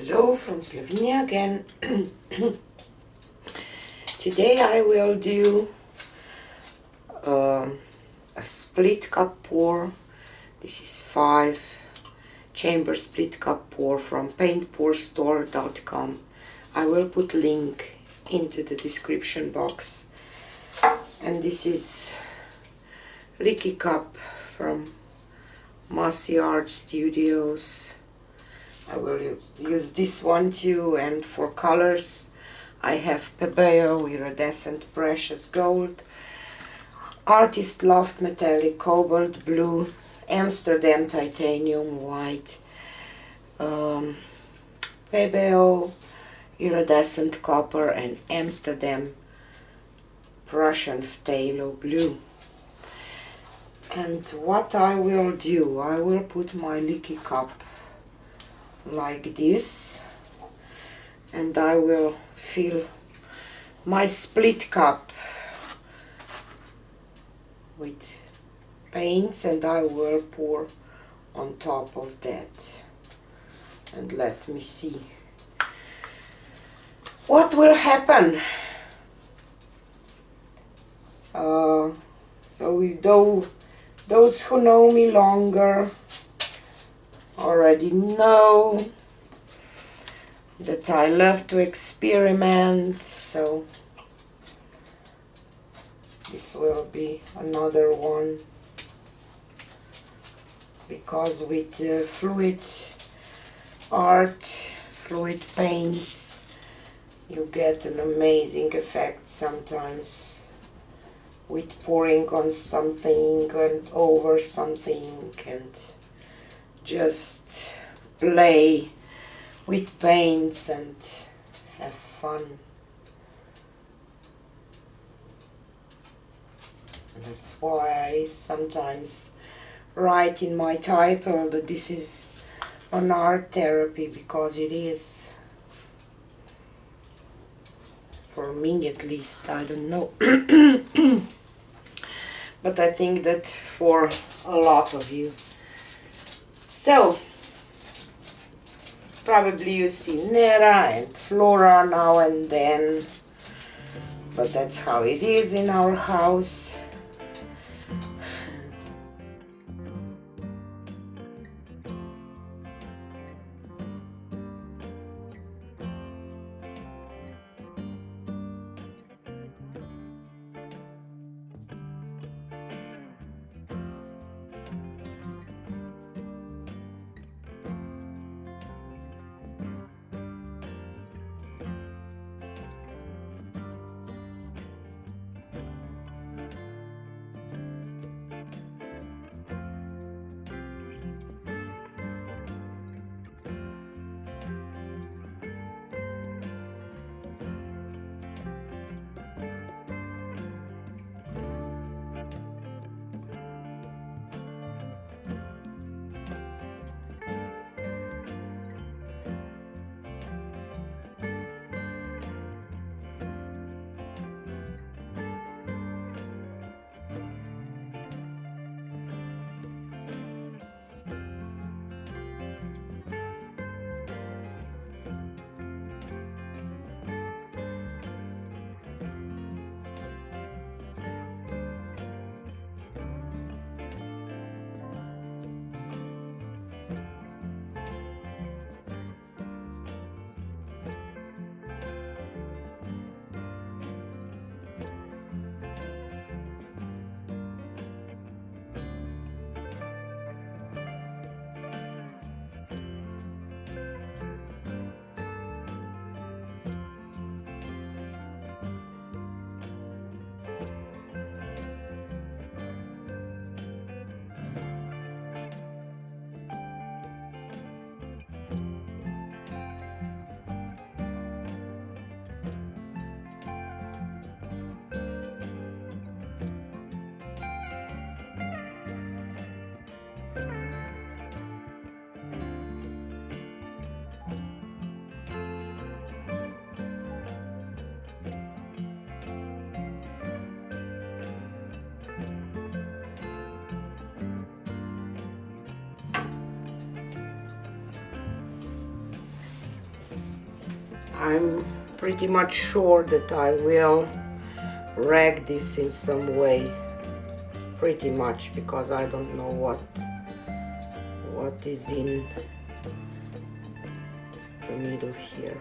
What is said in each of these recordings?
Hello from Slovenia again. Today I will do a split cup pour. This is 5 chamber split cup pour from paintpourstore.com. I will put link into the description box. And this is Leaky cup from Massey Art Studios. I will use this one too, and for colors I have Pebeo, Iridescent Precious Gold, Artist Loft Metallic Cobalt Blue, Amsterdam Titanium White, Pebeo, Iridescent Copper, and Amsterdam Prussian Phthalo Blue. And what I will do, I will put my Leaky cup like this, and I will fill my split cup with paints, and I will pour on top of that. And let me see what will happen. Those who know me longer already know that I love to experiment, so this will be another one, because with fluid art, fluid paints, you get an amazing effect sometimes with pouring on something and over something and just play with paints and have fun. That's why I sometimes write in my title that this is an art therapy, because it is. For me at least, I don't know. But I think that for a lot of you. So, probably you see Nera and Flora now and then, but that's how it is in our house. I'm pretty much sure that I will rag this in some way, pretty much, because I don't know what is in the middle here.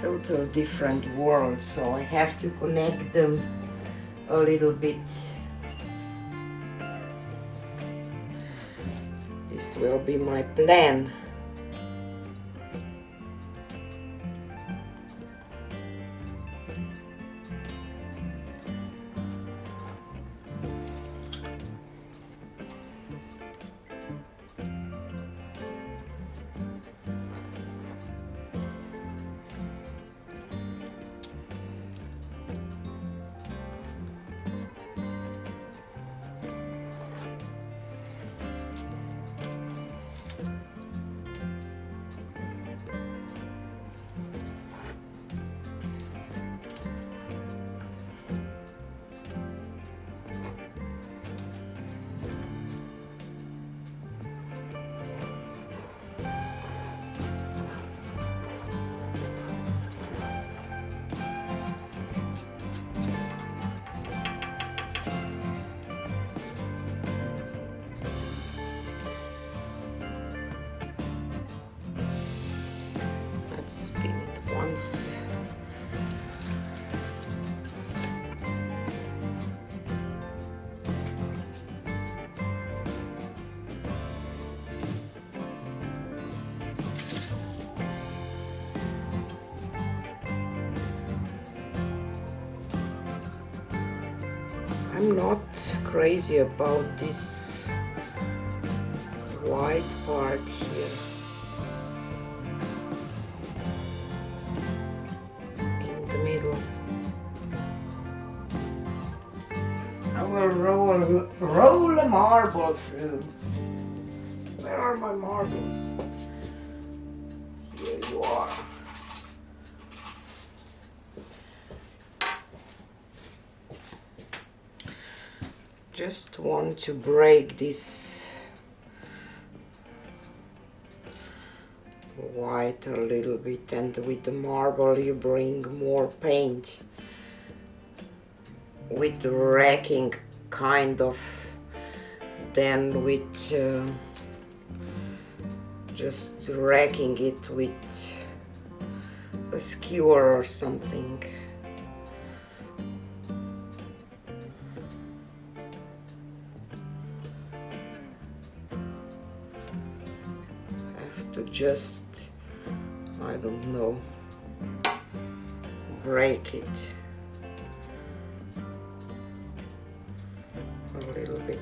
Total different worlds, so I have to connect them a little bit. This will be my plan. Spin it once. I'm not crazy about this white part here. I will roll a marble through. Where are my marbles? Here you are. Just want to break this white a little bit, and with the marble you bring more paint. With racking, kind of, than with just racking it with a skewer or something. Have to just, I don't know, break it a little bit.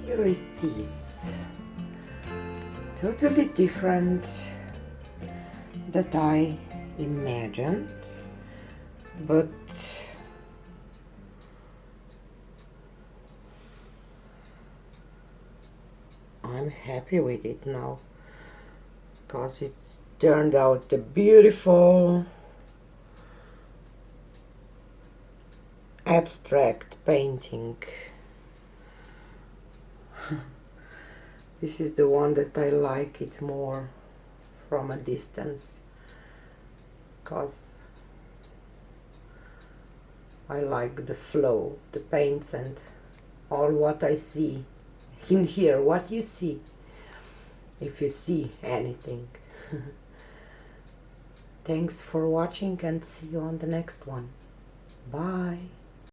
Here it is, totally different that I imagined, but I'm happy with it now, because it turned out a beautiful abstract painting. This is the one that I like it more from a distance, because I like the flow, the paints, and all what I see in here, what you see, if you see anything. Thanks for watching, and see you on the next one. Bye.